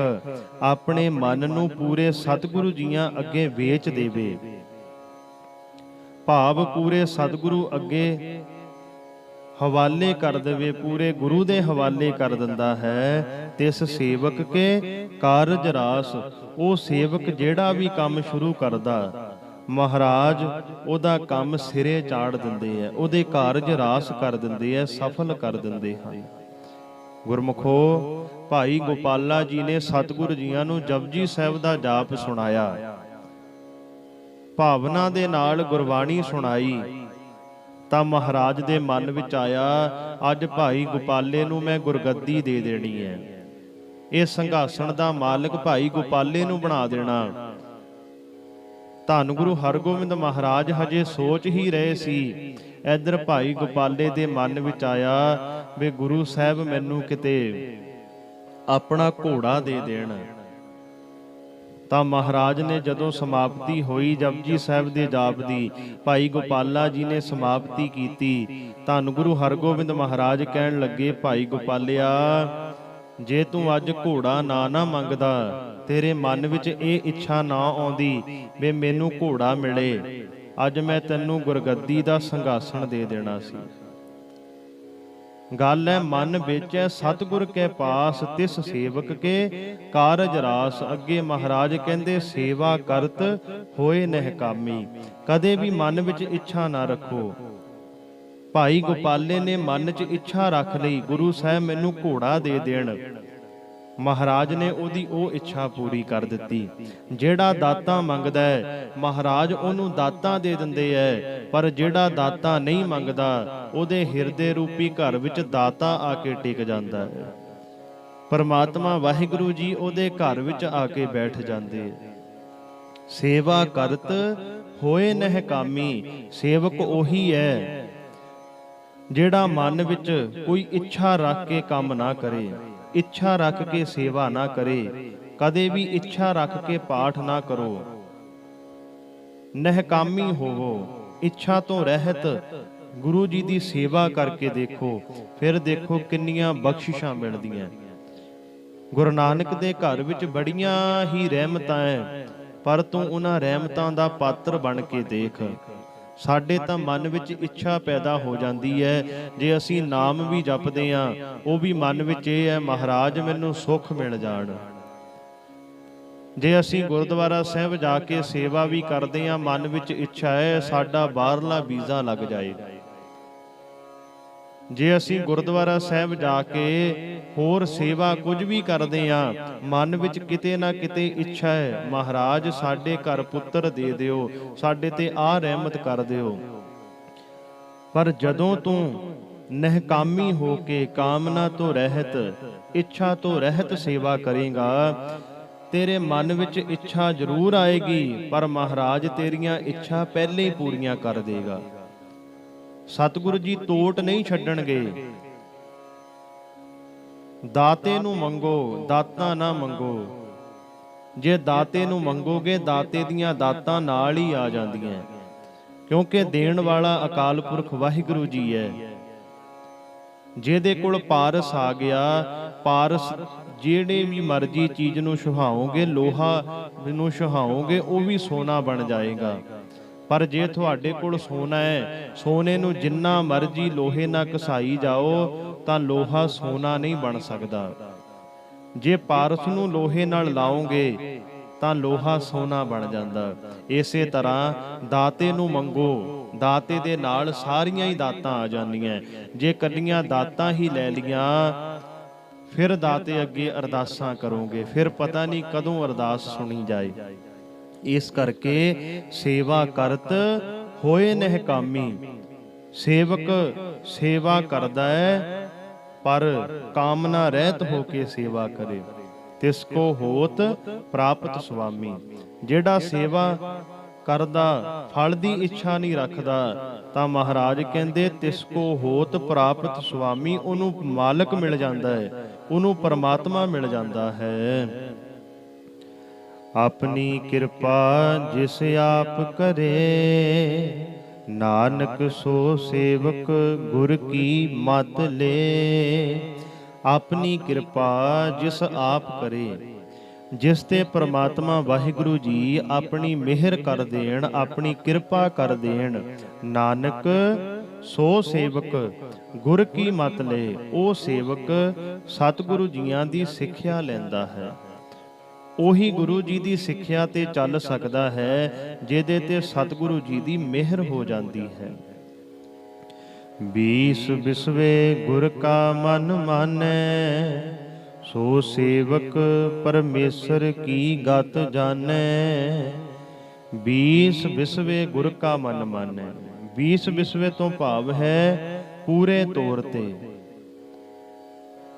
ਆਪਣੇ ਮਨ ਨੂੰ ਪੂਰੇ ਸਤਿਗੁਰੂ ਜੀਆਂ ਅੱਗੇ ਵੇਚ ਦੇਵੇ, ਭਾਵ ਪੂਰੇ ਸਤਿਗੁਰੂ ਅੱਗੇ ਹਵਾਲੇ ਕਰ ਦੇਵੇ, ਪੂਰੇ ਗੁਰੂ ਦੇ ਹਵਾਲੇ ਕਰ ਦਿੰਦਾ ਹੈ, ਤਿਸ ਸੇਵਕ ਕੇ ਕਾਰਜ ਰਾਸ। ਉਹ ਸੇਵਕ ਜਿਹੜਾ ਵੀ ਕੰਮ ਸ਼ੁਰੂ ਕਰਦਾ, ਮਹਾਰਾਜ ਉਹਦਾ ਕੰਮ ਸਿਰੇ ਚਾੜ ਦਿੰਦੇ ਆ, ਉਹਦੇ ਕਾਰਜ ਰਾਸ ਕਰ ਦਿੰਦੇ ਆ, ਸਫਲ ਕਰ ਦਿੰਦੇ ਹਨ। ਗੁਰਮੁਖੋ, ਭਾਈ ਗੋਪਾਲਾ ਜੀ ਨੇ ਸਤਿਗੁਰੂ ਜੀਆਂ ਨੂੰ ਜਪਜੀ ਸਾਹਿਬ ਦਾ ਜਾਪ ਸੁਣਾਇਆ, ਭਾਵਨਾ ਦੇ ਨਾਲ ਗੁਰਬਾਣੀ ਸੁਣਾਈ, ਤਾਂ ਮਹਾਰਾਜ ਦੇ ਮਨ ਵਿੱਚ ਆਇਆ, ਅੱਜ ਭਾਈ ਗੋਪਾਲੇ ਨੂੰ ਮੈਂ ਗੁਰਗੱਦੀ ਦੇ ਦੇਣੀ ਹੈ, ਇਹ ਸਿੰਘਾਸਣ ਦਾ ਮਾਲਕ ਭਾਈ ਗੋਪਾਲੇ ਨੂੰ ਬਣਾ ਦੇਣਾ। ਧੰਨ ਗੁਰੂ ਹਰਗੋਬਿੰਦ ਮਹਾਰਾਜ ਹਜੇ ਸੋਚ ਹੀ ਰਹੇ ਸੀ, ਇੱਧਰ ਭਾਈ ਗੋਪਾਲੇ ਦੇ ਮਨ ਵਿੱਚ ਆਇਆ ਵੀ ਗੁਰੂ ਸਾਹਿਬ ਮੈਨੂੰ ਕਿਤੇ ਆਪਣਾ ਘੋੜਾ ਦੇ ਦੇਣ। ਤਾਂ ਮਹਾਰਾਜ ਨੇ ਜਦੋਂ ਸਮਾਪਤੀ ਹੋਈ ਜਪਜੀ ਸਾਹਿਬ ਦੇ ਜਾਪ ਦੀ, ਭਾਈ ਗੋਪਾਲਾ ਜੀ ਨੇ ਸਮਾਪਤੀ ਕੀਤੀ, ਧੰਨ ਗੁਰੂ ਹਰਗੋਬਿੰਦ ਮਹਾਰਾਜ ਕਹਿਣ ਲੱਗੇ, ਭਾਈ ਗੋਪਾਲਿਆ, ਜੇ ਤੂੰ ਅੱਜ ਘੋੜਾ ਨਾ ਮੰਗਦਾ, ਤੇਰੇ ਮਨ ਵਿੱਚ ਇਹ ਇੱਛਾ ਨਾ ਆਉਂਦੀ ਵੀ ਮੈਨੂੰ ਘੋੜਾ ਮਿਲੇ, ਅੱਜ ਮੈਂ ਤੈਨੂੰ ਗੁਰਗੱਦੀ ਦਾ ਸਿੰਘਾਸਣ ਦੇ ਦੇਣਾ ਸੀ। ਗੱਲ ਹੈ ਮਨ ਵਿੱਚ ਸਤਿਗੁਰ ਕੇ ਪਾਸ, ਤਿਸ ਸੇਵਕ ਕੇ ਕਾਰਜ ਰਾਸ। ਅੱਗੇ ਮਹਾਰਾਜ ਕਹਿੰਦੇ, ਸੇਵਾ ਕਰਤ ਹੋਏ ਨਿਹਕਾਮੀ। ਕਦੇ ਵੀ ਮਨ ਵਿੱਚ ਇੱਛਾ ਨਾ ਰੱਖੋ। ਭਾਈ ਗੋਪਾਲੇ ਨੇ ਮਨ 'ਚ ਇੱਛਾ ਰੱਖ ਲਈ, ਗੁਰੂ ਸਾਹਿਬ ਮੈਨੂੰ ਘੋੜਾ ਦੇ ਦੇਣ। ਮਹਾਰਾਜ ਨੇ ਉਹਦੀ ਉਹ ਇੱਛਾ ਪੂਰੀ ਕਰ ਦਿੱਤੀ। ਜਿਹੜਾ ਦਾਤਾ ਮੰਗਦਾ ਹੈ, ਮਹਾਰਾਜ ਉਹਨੂੰ ਦਾਤਾ ਦੇ ਦਿੰਦੇ ਐ, ਪਰ ਜਿਹੜਾ ਦਾਤਾ ਨਹੀਂ ਮੰਗਦਾ, ਉਹਦੇ ਹਿਰਦੇ ਰੂਪੀ ਘਰ ਵਿੱਚ ਦਾਤਾ ਆ ਕੇ ਟਿਕ ਜਾਂਦਾ ਹੈ। ਪਰਮਾਤਮਾ ਵਾਹਿਗੁਰੂ ਜੀ ਉਹਦੇ ਘਰ ਵਿੱਚ ਆ ਕੇ ਬੈਠ ਜਾਂਦੇ। ਸੇਵਾ ਕਰਤ ਹੋਏ ਨਹਿ ਕਾਮੀ। ਸੇਵਕ ਉਹੀ ਹੈ ਜਿਹੜਾ ਮਨ ਵਿੱਚ ਕੋਈ ਇੱਛਾ ਰੱਖ ਕੇ ਕੰਮ ਨਾ ਕਰੇ, ਇੱਛਾ ਰੱਖ ਕੇ ਸੇਵਾ ਨਾ ਕਰੇ, ਕਦੇ ਵੀ ਇੱਛਾ ਰੱਖ ਕੇ ਪਾਠ ਨਾ ਕਰੋ। ਨਹਿਕਾਮੀ ਹੋਵੋ, ਇੱਛਾ ਤੋਂ ਰਹਿਤ ਗੁਰੂ ਜੀ ਦੀ ਸੇਵਾ ਕਰਕੇ ਦੇਖੋ, ਫਿਰ ਦੇਖੋ ਕਿੰਨੀਆਂ ਬਖਸ਼ਿਸ਼ਾਂ ਮਿਲਦੀਆਂ। ਗੁਰੂ ਨਾਨਕ ਦੇ ਘਰ ਵਿੱਚ ਬੜੀਆਂ ਹੀ ਰਹਿਮਤਾਂ ਹੈ, ਪਰ ਤੂੰ ਉਹਨਾਂ ਰਹਿਮਤਾਂ ਦਾ ਪਾਤਰ ਬਣ ਕੇ ਦੇਖ। ਸਾਡੇ ਤਾਂ ਮਨ ਵਿੱਚ ਇੱਛਾ ਪੈਦਾ ਹੋ ਜਾਂਦੀ ਹੈ, ਜੇ ਅਸੀਂ ਨਾਮ ਵੀ ਜਪਦੇ ਹਾਂ ਉਹ ਵੀ ਮਨ ਵਿੱਚ ਇਹ ਹੈ ਮਹਾਰਾਜ ਮੈਨੂੰ ਸੁੱਖ ਮਿਲ ਜਾਣ। ਜੇ ਅਸੀਂ ਗੁਰਦੁਆਰਾ ਸਾਹਿਬ ਜਾ ਕੇ ਸੇਵਾ ਵੀ ਕਰਦੇ ਹਾਂ, ਮਨ ਵਿੱਚ ਇੱਛਾ ਹੈ ਸਾਡਾ ਬਾਹਰਲਾ ਵੀਜ਼ਾ ਲੱਗ ਜਾਏ। ਜੇ ਅਸੀਂ ਗੁਰਦੁਆਰਾ ਸਾਹਿਬ ਜਾ ਕੇ ਹੋਰ ਸੇਵਾ ਕੁਝ ਵੀ ਕਰਦੇ ਹਾਂ, ਮਨ ਵਿੱਚ ਕਿਤੇ ਨਾ ਕਿਤੇ ਇੱਛਾ ਹੈ ਮਹਾਰਾਜ ਸਾਡੇ ਘਰ ਪੁੱਤਰ ਦੇ ਦਿਓ, ਸਾਡੇ ਤੇ ਆਹ ਰਹਿਮਤ ਕਰ ਦਿਓ। ਪਰ ਜਦੋਂ ਤੂੰ ਨਹਿਕਾਮੀ ਹੋ ਕੇ ਕਾਮਨਾ ਤੋਂ ਰਹਿਤ, ਇੱਛਾ ਤੋਂ ਰਹਿਤ ਸੇਵਾ ਕਰੇਗਾ, ਤੇਰੇ ਮਨ ਵਿੱਚ ਇੱਛਾ ਜ਼ਰੂਰ ਆਏਗੀ, ਪਰ ਮਹਾਰਾਜ ਤੇਰੀਆਂ ਇੱਛਾ ਪਹਿਲੇ ਹੀ ਪੂਰੀਆਂ ਕਰ ਦੇਗਾ। ਸਤਿਗੁਰੂ ਜੀ ਤੋਟ ਨਹੀਂ ਛੱਡਣਗੇ। ਦਾਤੇ ਨੂੰ ਮੰਗੋ, ਦਾਤਾ ਨਾ ਮੰਗੋ। ਜੇ ਦਾਤੇ ਨੂੰ ਮੰਗੋਗੇ, ਦਾਤੇ ਦੀਆਂ ਦਾਤਾਂ ਨਾਲ ਹੀ ਆ ਜਾਂਦੀਆਂ, ਕਿਉਂਕਿ ਦੇਣ ਵਾਲਾ ਅਕਾਲ ਪੁਰਖ ਵਾਹਿਗੁਰੂ ਜੀ ਹੈ। ਜਿਹਦੇ ਕੋਲ ਪਾਰਸ ਆ ਗਿਆ, ਪਾਰਸ ਜਿਹੜੇ ਵੀ ਮਰਜ਼ੀ ਚੀਜ਼ ਨੂੰ ਸੁਹਾਓਗੇ, ਲੋਹਾ ਨੂੰ ਸੁਹਾਓਗੇ, ਉਹ ਵੀ ਸੋਨਾ ਬਣ ਜਾਏਗਾ। ਪਰ ਜੇ ਤੁਹਾਡੇ ਕੋਲ ਸੋਨਾ ਹੈ, ਸੋਨੇ ਨੂੰ ਜਿੰਨਾ ਮਰਜ਼ੀ ਲੋਹੇ ਨਾਲ ਘਸਾਈ ਜਾਓ ਤਾਂ ਲੋਹਾ ਸੋਨਾ ਨਹੀਂ ਬਣ ਸਕਦਾ। ਜੇ ਪਾਰਸ ਨੂੰ ਲੋਹੇ ਨਾਲ ਲਾਓਗੇ ਤਾਂ ਲੋਹਾ ਸੋਨਾ ਬਣ ਜਾਂਦਾ। ਇਸੇ ਤਰ੍ਹਾਂ ਦਾਤੇ ਨੂੰ ਮੰਗੋ, ਦਾਤੇ ਦੇ ਨਾਲ ਸਾਰੀਆਂ ਹੀ ਦਾਤਾਂ ਆ ਜਾਂਦੀਆਂ। ਜੇ ਕੱਲੀਆਂ ਦਾਤਾਂ ਹੀ ਲੈ ਲੀਆਂ, ਫਿਰ ਦਾਤੇ ਅੱਗੇ ਅਰਦਾਸਾਂ ਕਰੋਗੇ, ਫਿਰ ਪਤਾ ਨਹੀਂ ਕਦੋਂ ਅਰਦਾਸ ਸੁਣੀ ਜਾਏ। ਇਸ ਕਰਕੇ ਸੇਵਾ ਕਰਤ ਹੋਏ ਨਹਿਕਾਮੀ। ਸੇਵਕ ਸੇਵਾ ਕਰਦਾ ਹੈ, ਪਰ ਕਾਮਨਾ ਰਹਿਤ ਹੋ ਕੇ ਸੇਵਾ ਕਰੇ, ਤਿਸ ਕੋ ਹੋਤ ਪ੍ਰਾਪਤ ਸੁਆਮੀ। ਜਿਹੜਾ ਸੇਵਾ ਕਰਦਾ ਫਲ ਦੀ ਇੱਛਾ ਨਹੀਂ ਰੱਖਦਾ, ਤਾਂ ਮਹਾਰਾਜ ਕਹਿੰਦੇ ਤਿਸ ਕੋ ਹੋਤ ਪ੍ਰਾਪਤ ਸੁਆਮੀ। ਉਹਨੂੰ ਮਾਲਕ ਮਿਲ ਜਾਂਦਾ ਹੈ, ਉਹਨੂੰ ਪਰਮਾਤਮਾ ਮਿਲ ਜਾਂਦਾ ਹੈ। ਆਪਣੀ ਕਿਰਪਾ ਜਿਸ ਆਪ ਕਰੇ, ਨਾਨਕ ਸੋ ਸੇਵਕ ਗੁਰ ਕੀ ਮਤ ਲੇ। ਆਪਣੀ ਕਿਰਪਾ ਜਿਸ ਆਪ ਕਰੇ, ਜਿਸ ਤੇ ਪ੍ਰਮਾਤਮਾ ਵਾਹਿਗੁਰੂ ਜੀ ਆਪਣੀ ਮਿਹਰ ਕਰ ਦੇਣ, ਆਪਣੀ ਕਿਰਪਾ ਕਰ ਦੇਣ, ਨਾਨਕ ਸੋ ਸੇਵਕ ਗੁਰ ਕੀ ਮਤ ਲੇ। ਉਹ ਸੇਵਕ ਸਤਿਗੁਰੂ ਜੀਆਂ ਦੀ ਸਿੱਖਿਆ ਲੈਂਦਾ ਹੈ। ਉਹੀ ਗੁਰੂ ਜੀ ਦੀ ਸਿੱਖਿਆ ਤੇ ਚੱਲ ਸਕਦਾ ਹੈ ਜਿਹਦੇ ਤੇ ਸਤਿਗੁਰੂ ਜੀ ਦੀ ਮਿਹਰ ਹੋ ਜਾਂਦੀ ਹੈ। ਬੀਸ ਬਿਸਵੇ ਗੁਰ ਕਾ ਮਨ ਮਾਨੈ, ਸੋ ਸੇਵਕ ਪਰਮੇਸ਼ਰ ਕੀ ਗਤ ਜਾਣੈ। ਬੀਸ ਬਿਸਵੇ ਗੁਰ ਕਾ ਮਨ ਮਾਨੈ। ਬੀਸ ਬਿਸਵੇ ਤੋਂ ਭਾਵ ਹੈ ਪੂਰੇ ਤੌਰ ਤੇ।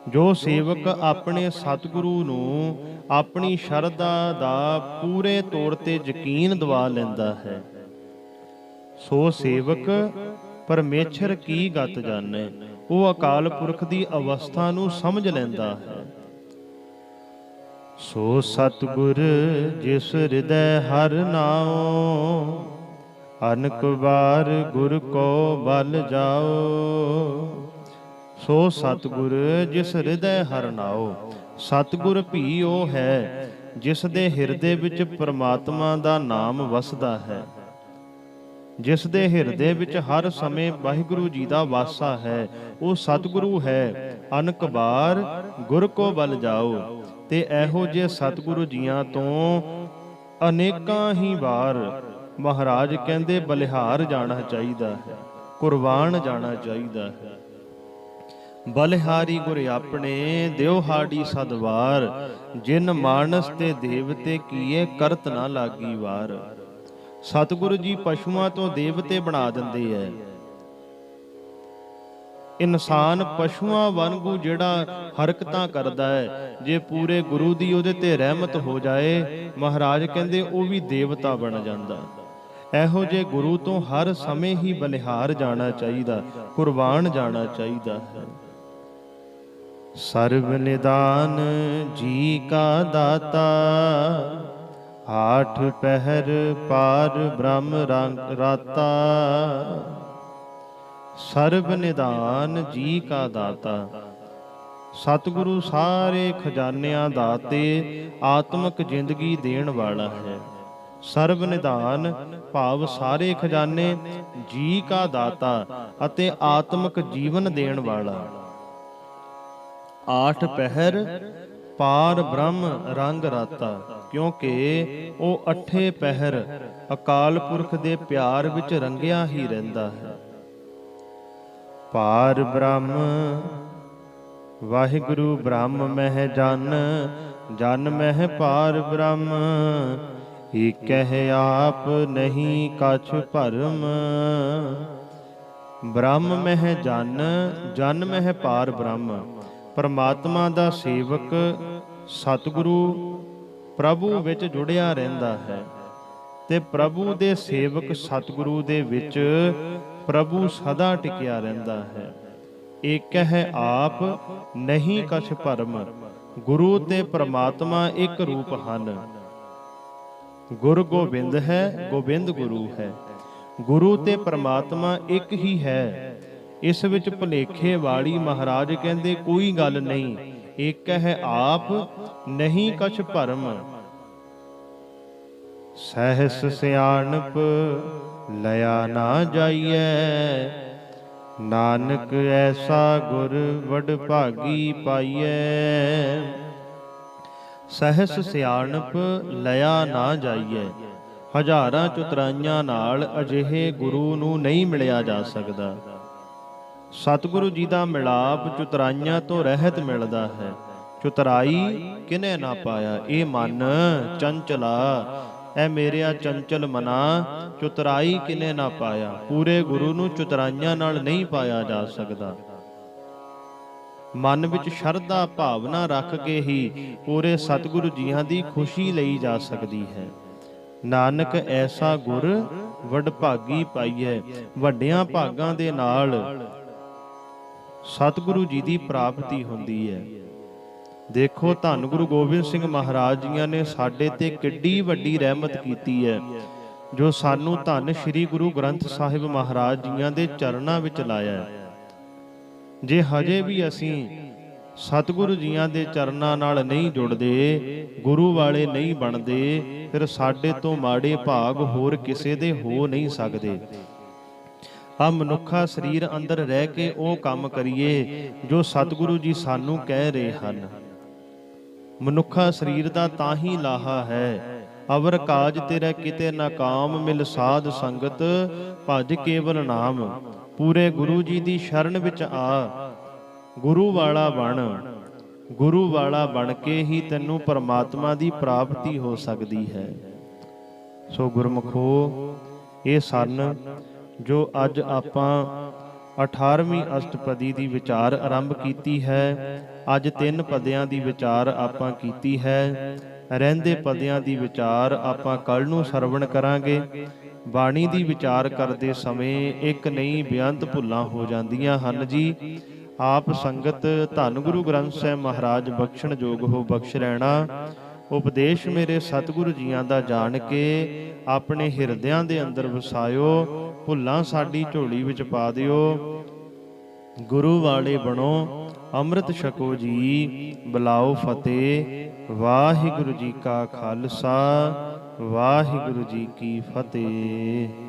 ਜੋ ਸੇਵਕ ਆਪਣੇ ਸਤਿਗੁਰੂ ਨੂੰ ਆਪਣੀ ਸ਼ਰਧਾ ਦਾ ਪੂਰੇ ਤੌਰ ਤੇ ਯਕੀਨ ਦਿਵਾ ਲੈਂਦਾ ਹੈ, ਸੋ ਸੇਵਕ ਪਰਮੇਸ਼ਰ ਕੀ ਗਤ ਜਾਣੈ। ਉਹ ਅਕਾਲ ਪੁਰਖ ਦੀ ਅਵਸਥਾ ਨੂੰ ਸਮਝ ਲੈਂਦਾ ਹੈ। ਸੋ ਸਤਿਗੁਰ ਜਿਸ ਹਿਰਦੈ ਹਰਿ ਨਾਉ, ਅਨਕ ਵਾਰ ਗੁਰ ਕੋ ਬਲ ਜਾਓ। ਸੋ ਸਤਿਗੁਰ ਜਿਸ ਹਿਰਦੈ ਹਰਿ ਨਾਉ। ਸਤਿਗੁਰ ਭੀ ਉਹ ਹੈ ਜਿਸ ਦੇ ਹਿਰਦੇ ਵਿੱਚ ਪ੍ਰਮਾਤਮਾ ਦਾ ਨਾਮ ਵਸਦਾ ਹੈ, ਜਿਸ ਦੇ ਹਿਰਦੇ ਵਿੱਚ ਹਰ ਸਮੇਂ ਵਾਹਿਗੁਰੂ ਜੀ ਦਾ ਵਾਸਾ ਹੈ, ਉਹ ਸਤਿਗੁਰੂ ਹੈ। ਅਨਕ ਵਾਰ ਗੁਰ ਕੋ ਬਲ ਜਾਓ। ਤੇ ਇਹੋ ਜਿਹੇ ਸਤਿਗੁਰੂ ਜੀਆਂ ਤੋਂ ਅਨੇਕਾਂ ਹੀ ਵਾਰ ਮਹਾਰਾਜ ਕਹਿੰਦੇ ਬਲਿਹਾਰ ਜਾਣਾ ਚਾਹੀਦਾ ਹੈ, ਕੁਰਬਾਨ ਜਾਣਾ ਚਾਹੀਦਾ ਹੈ। ਬਲਿਹਾਰੀ ਗੁਰ ਆਪਣੇ ਦਿਉਹਾੜੀ ਸਦਵਾਰ, ਜਿਨ ਮਾਨਸ ਤੇ ਦੇਵਤੇ ਕੀਏ ਕਰਤ ਨਾ ਲਾਗੀ ਵਾਰ। ਸਤਿਗੁਰੂ ਜੀ ਪਸ਼ੂਆਂ ਤੋਂ ਦੇਵਤੇ ਬਣਾ ਦਿੰਦੇ ਐ। ਇਨਸਾਨ ਪਸ਼ੂਆਂ ਵਾਂਗੂ ਜਿਹੜਾ ਹਰਕਤਾਂ ਕਰਦਾ ਹੈ, ਜੇ ਪੂਰੇ ਗੁਰੂ ਦੀ ਉਹਦੇ ਤੇ ਰਹਿਮਤ ਹੋ ਜਾਏ, ਮਹਾਰਾਜ ਕਹਿੰਦੇ ਉਹ ਵੀ ਦੇਵਤਾ ਬਣ ਜਾਂਦਾ। ਇਹੋ ਜੇ ਗੁਰੂ ਤੋਂ ਹਰ ਸਮੇਂ ਹੀ ਬਲਿਹਾਰ ਜਾਣਾ ਚਾਹੀਦਾ, ਕੁਰਬਾਨ ਜਾਣਾ ਚਾਹੀਦਾ ਹੈ। ਸਰਬ ਨਿਦਾਨ ਜੀ ਕਾ ਦਾਤਾ, ਆਠ ਪਹਿਰ ਪਾਰ ਬ੍ਰਹਮ ਰਾਤਾ। ਸਰਬ ਨਿਦਾਨ ਜੀ ਕਾ ਦਾਤਾ, ਸਤਿਗੁਰੂ ਸਾਰੇ ਖਜ਼ਾਨਿਆਂ ਦਾ ਤੇ ਆਤਮਿਕ ਜ਼ਿੰਦਗੀ ਦੇਣ ਵਾਲਾ ਹੈ। ਸਰਬ ਨਿਦਾਨ ਭਾਵ ਸਾਰੇ ਖਜ਼ਾਨੇ, ਜੀ ਕਾ ਦਾਤਾ ਅਤੇ ਆਤਮਿਕ ਜੀਵਨ ਦੇਣ ਵਾਲਾ। ਆਠ ਪਹਿਰ ਪਾਰ ਬ੍ਰਹਮ ਰੰਗ ਰਾਤਾ, ਕਿਉਂਕਿ ਉਹ ਅੱਠੇ ਪਹਿਰ ਅਕਾਲ ਪੁਰਖ ਦੇ ਪਿਆਰ ਵਿੱਚ ਰੰਗਿਆ ਹੀ ਰਹਿੰਦਾ ਹੈ। ਪਾਰ ਬ੍ਰਹਮ ਵਾਹਿਗੁਰੂ ਬ੍ਰਹਮ ਮਹਿ ਜਨ, ਜਨ ਮਹਿ ਪਾਰ ਬ੍ਰਹਮ, ਏਕਹਿ ਆਪ ਨਹੀਂ ਕਛ ਭਰਮ। ਬ੍ਰਹਮ ਮਹਿ ਜਨ, ਜਨ ਮਹਿ ਪਾਰ ਬ੍ਰਹਮ। ਪਰਮਾਤਮਾ ਦਾ ਸੇਵਕ ਸਤਿਗੁਰੂ ਪ੍ਰਭੂ ਵਿੱਚ ਜੁੜਿਆ ਰਹਿੰਦਾ ਹੈ ਤੇ ਪ੍ਰਭੂ ਦੇ ਸੇਵਕ ਸਤਿਗੁਰੂ ਦੇ ਵਿੱਚ ਪ੍ਰਭੂ ਸਦਾ ਟਿਕਿਆ ਰਹਿੰਦਾ ਹੈ। ਏਕਹਿ ਆਪ ਨਹੀਂ ਕਛ ਭਰਮ, ਗੁਰੂ ਤੇ ਪਰਮਾਤਮਾ ਇੱਕ ਰੂਪ ਹਨ। ਗੁਰ ਗੋਬਿੰਦ ਹੈ, ਗੋਬਿੰਦ ਗੁਰੂ ਹੈ। ਗੁਰੂ ਤੇ ਪਰਮਾਤਮਾ ਇੱਕ ਹੀ ਹੈ, ਇਸ ਵਿੱਚ ਭੁਲੇਖੇ ਵਾਲੀ ਮਹਾਰਾਜ ਕਹਿੰਦੇ ਕੋਈ ਗੱਲ ਨਹੀਂ। ਏਕਹਿ ਆਪ ਨਹੀਂ ਕਛ ਭਰਮ, ਸਹਿਸ ਸਿਆਣਪ ਲਿਆ ਨਾ ਜਾਈਐ, ਨਾਨਕ ਐਸਾ ਗੁਰ ਵਡ ਭਾਗੀ ਪਾਈਐ। ਸਹਿਸ ਸਿਆਣਪ ਲਿਆ ਨਾ ਜਾਈਐ, ਹਜ਼ਾਰਾਂ ਚਤੁਰਾਈਆਂ ਨਾਲ ਅਜਿਹੇ ਗੁਰੂ ਨੂੰ ਨਹੀਂ ਮਿਲਿਆ ਜਾ ਸਕਦਾ। ਸਤਿਗੁਰੂ ਜੀ ਦਾ ਮਿਲਾਪ ਚਤੁਰਾਈਆਂ ਤੋਂ ਰਹਿਤ ਮਿਲਦਾ ਹੈ। ਚਤੁਰਾਈ ਕਿਨੇ ਨਾ ਪਾਇਆ, ਇਹ ਮਨ ਚੰਚਲਾ, ਐ ਮੇਰਿਆ ਚੰਚਲ ਮਨਾ, ਚਤੁਰਾਈ ਕਿਨੇ ਨਾ ਪਾਇਆ। ਪੂਰੇ ਗੁਰੂ ਨੂੰ ਚਤੁਰਾਈਆਂ ਨਾਲ ਨਹੀਂ ਪਾਇਆ ਜਾ ਸਕਦਾ। ਮਨ ਵਿੱਚ ਸ਼ਰਧਾ ਭਾਵਨਾ ਰੱਖ ਕੇ ਹੀ ਪੂਰੇ ਸਤਿਗੁਰੂ ਜੀਆਂ ਦੀ ਖੁਸ਼ੀ ਲਈ ਜਾ ਸਕਦੀ ਹੈ। ਨਾਨਕ ਐਸਾ ਗੁਰ ਵਡ ਭਾਗੀ ਪਾਈਐ, ਵੱਡਿਆਂ ਭਾਗਾਂ ਦੇ ਨਾਲ ਸਤਿਗੁਰੂ ਜੀ ਦੀ ਪ੍ਰਾਪਤੀ ਹੁੰਦੀ ਹੈ। ਦੇਖੋ ਧੰਨ ਗੁਰੂ ਗੋਬਿੰਦ ਸਿੰਘ ਮਹਾਰਾਜ ਜੀਆਂ ਨੇ ਸਾਡੇ ਤੇ ਕਿੱਡੀ ਵੱਡੀ ਰਹਿਮਤ ਕੀਤੀ ਹੈ, ਜੋ ਸਾਨੂੰ ਧੰਨ ਸ੍ਰੀ ਗੁਰੂ ਗ੍ਰੰਥ ਸਾਹਿਬ ਮਹਾਰਾਜ ਜੀਆਂ ਦੇ ਚਰਨਾਂ ਵਿੱਚ ਲਾਇਆ ਹੈ। ਜੇ ਹਜੇ ਵੀ ਅਸੀਂ ਸਤਿਗੁਰੂ ਜੀਆਂ ਦੇ ਚਰਨਾਂ ਨਾਲ ਨਹੀਂ ਜੁੜਦੇ, ਗੁਰੂ ਵਾਲੇ ਨਹੀਂ ਬਣਦੇ, ਫਿਰ ਸਾਡੇ ਤੋਂ ਮਾੜੇ ਭਾਗ ਹੋਰ ਕਿਸੇ ਦੇ ਹੋ ਨਹੀਂ ਸਕਦੇ। ਆ ਮਨੁੱਖਾ ਸਰੀਰ ਅੰਦਰ ਰਹਿ ਕੇ ਉਹ ਕੰਮ ਕਰੀਏ ਜੋ ਸਤਿਗੁਰੂ ਜੀ ਸਾਨੂੰ ਕਹਿ ਰਹੇ ਹਨ। ਮਨੁੱਖਾ ਸਰੀਰ ਦਾ ਤਾਂ ਹੀ ਲਾਹਾ ਹੈ, ਅਵਰ ਕਾਜ ਤੇਰਾ ਕਿਤੇ ਨਾ ਕਾਮ, ਮਿਲ ਸਾਧ ਸੰਗਤ ਭਜ ਕੇਵਲ ਨਾਮ। ਪੂਰੇ ਗੁਰੂ ਜੀ ਦੀ ਸ਼ਰਨ ਵਿੱਚ ਆ, ਗੁਰੂ ਵਾਲਾ ਬਣ। ਗੁਰੂ ਵਾਲਾ ਬਣ ਕੇ ਹੀ ਤੈਨੂੰ ਪਰਮਾਤਮਾ ਦੀ ਪ੍ਰਾਪਤੀ ਹੋ ਸਕਦੀ ਹੈ। ਸੋ ਗੁਰਮੁਖੋ, ਇਹ ਸਨ ਜੋ ਅੱਜ ਆਪਾਂ 18ਵੀਂ ਅਸ਼ਟਪਦੀ ਦੀ ਵਿਚਾਰ ਆਰੰਭ ਕੀਤੀ ਹੈ। ਅੱਜ 3 ਪਦਿਆਂ ਦੀ ਵਿਚਾਰ ਆਪਾਂ ਕੀਤੀ ਹੈ। ਰਹਿੰਦੇ ਪਦਿਆਂ ਦੀ ਵਿਚਾਰ ਆਪਾਂ ਕੱਲ ਨੂੰ ਸਰਵਣ ਕਰਾਂਗੇ। ਬਾਣੀ ਦੀ ਵਿਚਾਰ ਕਰਦੇ ਸਮੇਂ ਇੱਕ ਨਹੀਂ ਬੇਅੰਤ ਭੁੱਲਾਂ ਹੋ ਜਾਂਦੀਆਂ ਹਨ ਜੀ। ਆਪ ਸੰਗਤ ਧੰਨ ਗੁਰੂ ਗ੍ਰੰਥ ਸਾਹਿਬ ਮਹਾਰਾਜ ਬਖਸ਼ਣ ਜੋਗ ਹੋ ਬਖਸ਼ ਲੈਣਾ। ਉਪਦੇਸ਼ ਮੇਰੇ ਸਤਿਗੁਰੂ ਜੀਆਂ ਦਾ ਜਾਣ ਕੇ ਆਪਣੇ ਹਿਰਦਿਆਂ ਦੇ ਅੰਦਰ ਵਸਾਇਓ। ਭੁੱਲਾਂ ਸਾਡੀ ਝੋਲੀ ਵਿੱਚ ਪਾ ਦਿਓ। ਗੁਰੂ ਵਾਲੇ ਬਣੋ, ਅੰਮ੍ਰਿਤ ਛਕੋ ਜੀ, ਬੁਲਾਓ ਫਤਿਹ। ਵਾਹਿਗੁਰੂ ਜੀ ਕਾ ਖਾਲਸਾ, ਵਾਹਿਗੁਰੂ ਜੀ ਕੀ ਫਤਿਹ।